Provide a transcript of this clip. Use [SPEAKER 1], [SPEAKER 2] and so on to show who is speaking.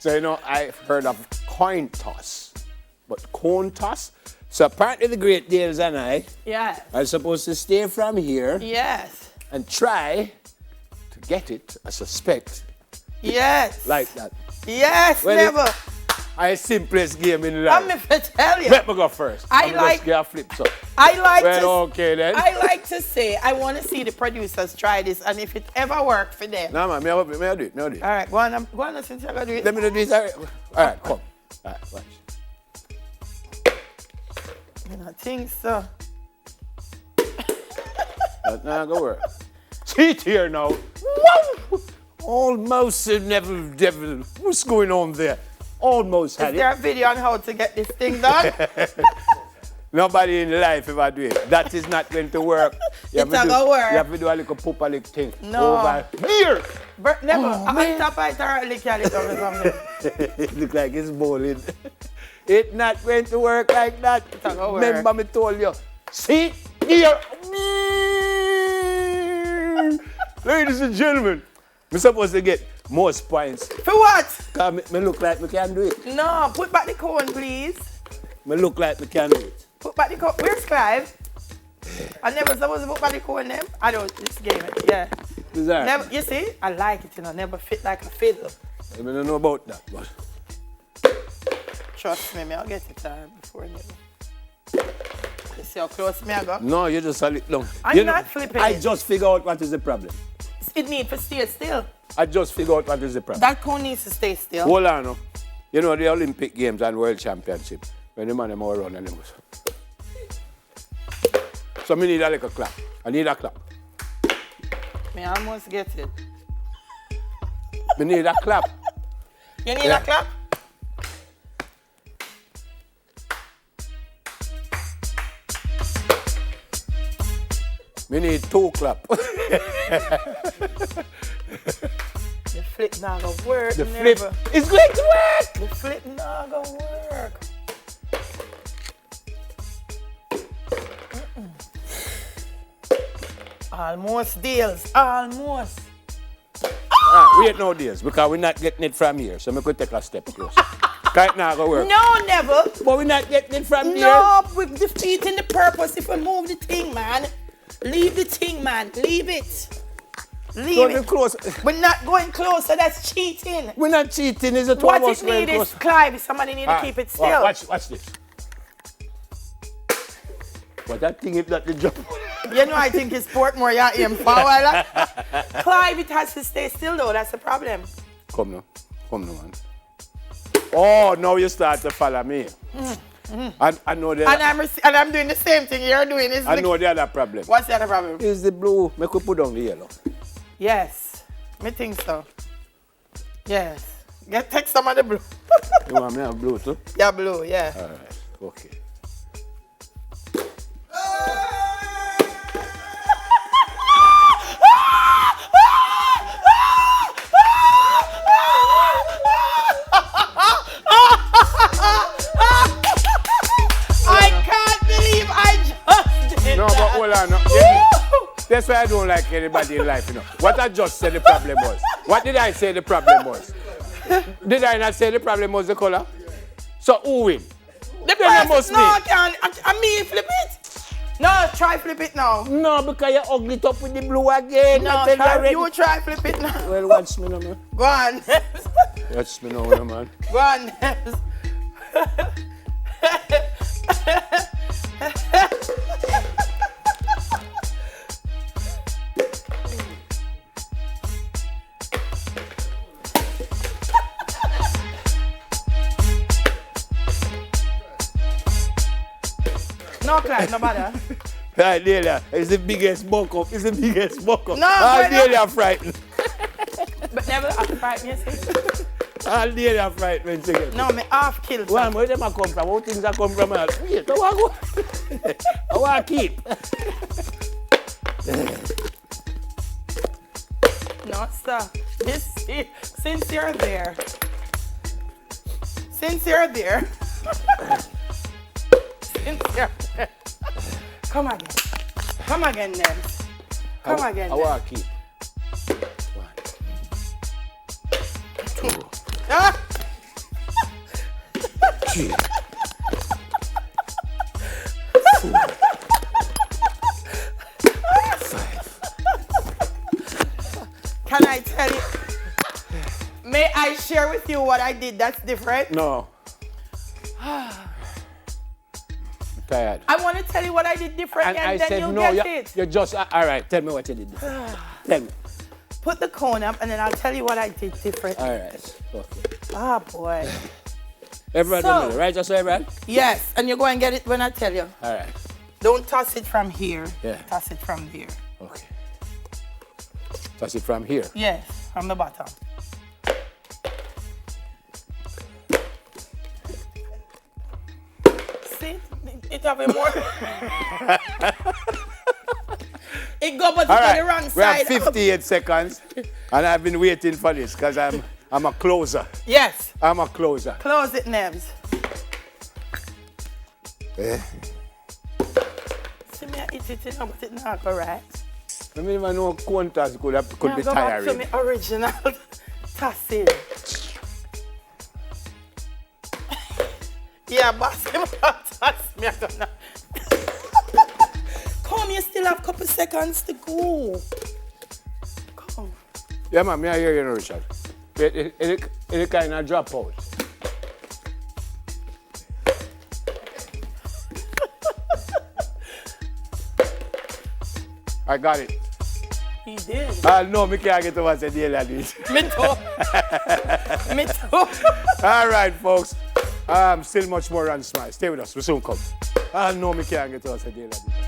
[SPEAKER 1] So, you know, I've heard of coin toss, but cone toss? So apparently the Great Dales and I are supposed to stay from here and try to get it, I suspect.
[SPEAKER 2] Yes.
[SPEAKER 1] Like that.
[SPEAKER 2] Yes, well, never.
[SPEAKER 1] I simplest game in life.
[SPEAKER 2] I'm going to tell you.
[SPEAKER 1] Let me go first. I'm just get a flip so. Okay then.
[SPEAKER 2] I like to say, I want to see the producers try this, and if it ever works for them.
[SPEAKER 1] No, man, may I do it? All
[SPEAKER 2] right, go on, since you're going to do it.
[SPEAKER 1] Let me do this. All right, come. All right, watch.
[SPEAKER 2] I think so.
[SPEAKER 1] That's not going to work. Cheat here now. Woo! Almost never devil. What's going on there? Almost had it.
[SPEAKER 2] Is there a video on how to get this thing done?
[SPEAKER 1] Nobody in life ever do it. That is not going to work.
[SPEAKER 2] It's not going to work.
[SPEAKER 1] You have to do a little poopa lick thing.
[SPEAKER 2] No.
[SPEAKER 1] Over here.
[SPEAKER 2] But never. I tap it or lick it or something.
[SPEAKER 1] It look like it's bowling. It's not going to work like that.
[SPEAKER 2] It's not going to work.
[SPEAKER 1] Remember me told you. Sit here. Ladies and gentlemen, we're supposed to get most points.
[SPEAKER 2] For what?
[SPEAKER 1] Because me look like me can do it.
[SPEAKER 2] No, put back the cone, please.
[SPEAKER 1] Me look like me can do it.
[SPEAKER 2] Put back the cone. Where's Clive? I never supposed to put back the cone them. I don't, this game, yeah.
[SPEAKER 1] Bizarre.
[SPEAKER 2] Never, you see, I like it, you know, never fit like a fiddle.
[SPEAKER 1] I don't know about that, but...
[SPEAKER 2] Trust me, I'll get it time before never. You see how close me I go?
[SPEAKER 1] No, you just a little long.
[SPEAKER 2] I'm not flipping
[SPEAKER 1] I
[SPEAKER 2] it.
[SPEAKER 1] just figure out what is the problem.
[SPEAKER 2] It needs to stay still.
[SPEAKER 1] I just figure out what is the problem.
[SPEAKER 2] That cone needs to stay still.
[SPEAKER 1] Hold on, no. You know the Olympic Games and World Championship, when the man them all run and them goes. So me need a little clap. I need a clap.
[SPEAKER 2] Me almost get it.
[SPEAKER 1] Me need a clap.
[SPEAKER 2] You need a clap?
[SPEAKER 1] Me need 2 clap.
[SPEAKER 2] The flip not gonna work.
[SPEAKER 1] The flip is going to work.
[SPEAKER 2] The flip not gonna work. Almost deals. Almost.
[SPEAKER 1] Wait no deals because we're not getting it from here. So we could take a step closer. Can't not go work.
[SPEAKER 2] No, never.
[SPEAKER 1] But we're not getting it from here.
[SPEAKER 2] No, we're defeating the purpose if we move the thing, man. Leave the thing, man. Leave it. Leave it.
[SPEAKER 1] Close.
[SPEAKER 2] We're not going closer. That's cheating.
[SPEAKER 1] We're not cheating. It's a
[SPEAKER 2] what it needs is Clive. Somebody need to keep it still.
[SPEAKER 1] Watch this. But that thing is not the job.
[SPEAKER 2] You know, I think it's Portmore you aim forward. Clive, it has to stay still though. That's the problem.
[SPEAKER 1] Come now, man. Oh, now you start to follow me. I know that.
[SPEAKER 2] And I'm doing the same thing you're doing.
[SPEAKER 1] I know the other problem.
[SPEAKER 2] What's the other problem?
[SPEAKER 1] Is the blue. Make we put down the yellow.
[SPEAKER 2] Yes, me think so. Yes. Take some of the blue.
[SPEAKER 1] You want me to have blue too?
[SPEAKER 2] Yeah, blue, yeah.
[SPEAKER 1] All right, okay. That's why I don't like anybody in life, you know. What I just said the problem was. What did I say the problem was? Did I not say the problem was the color? So who win?
[SPEAKER 2] The person must no, can I me flip it? No, try flip it now.
[SPEAKER 1] No, because you ugly it up with the blue again.
[SPEAKER 2] No, you try flip it now.
[SPEAKER 1] Well, watch me now, man.
[SPEAKER 2] Go on.
[SPEAKER 1] Watch me now, man.
[SPEAKER 2] Go on. No, Clive, no matter.
[SPEAKER 1] Delia, it's the biggest buck up. It's the biggest buck up.
[SPEAKER 2] No,
[SPEAKER 1] Delia frightened.
[SPEAKER 2] But never after frightened, you see?
[SPEAKER 1] Delia frightened.
[SPEAKER 2] No, me half killed.
[SPEAKER 1] Where them come from? What things are come from? Wait, I want to keep.
[SPEAKER 2] No, stop. Since you're there. Come again. Come again, Ned. Come again.
[SPEAKER 1] I want to keep. 1, 2.
[SPEAKER 2] Ah!
[SPEAKER 1] 3, 4.
[SPEAKER 2] Can I tell you? May I share with you what I did that's different?
[SPEAKER 1] No. I'm tired.
[SPEAKER 2] I want to tell you what I did different and
[SPEAKER 1] I
[SPEAKER 2] then
[SPEAKER 1] said,
[SPEAKER 2] you'll
[SPEAKER 1] no,
[SPEAKER 2] get it.
[SPEAKER 1] You're just, all right, tell me what you did different. Tell me.
[SPEAKER 2] Put the cone up and then I'll tell you what I did different.
[SPEAKER 1] All right, okay.
[SPEAKER 2] Ah, boy.
[SPEAKER 1] Everyone
[SPEAKER 2] So,
[SPEAKER 1] in the middle, right? Just so everyone?
[SPEAKER 2] Yes, and you go and get it when I tell you.
[SPEAKER 1] All right.
[SPEAKER 2] Don't toss it from here.
[SPEAKER 1] Yeah.
[SPEAKER 2] Toss it from there.
[SPEAKER 1] Okay. Toss it from here?
[SPEAKER 2] Yes, from the bottom. See? It have a more... It go, but it's on the wrong side.
[SPEAKER 1] We have 58 seconds, and I've been waiting for this because I'm a closer.
[SPEAKER 2] Yes.
[SPEAKER 1] I'm a closer.
[SPEAKER 2] Close it, Nebs. See me, I eat it, you know, but it's not correct.
[SPEAKER 1] I don't even know cone toss could be tiring.
[SPEAKER 2] Go back to me original tossing. Yeah, boss, him toss me, I don't know. Come, you still have a couple seconds to go. Come.
[SPEAKER 1] Yeah, man, I hear you, Richard. It kind of drop out. I got it.
[SPEAKER 2] He did.
[SPEAKER 1] No, I can't get over the deal like this.
[SPEAKER 2] Me too. Me too.
[SPEAKER 1] All right, folks. Still much more on Smile. Stay with us. We soon come. No, I can't get over the deal like this.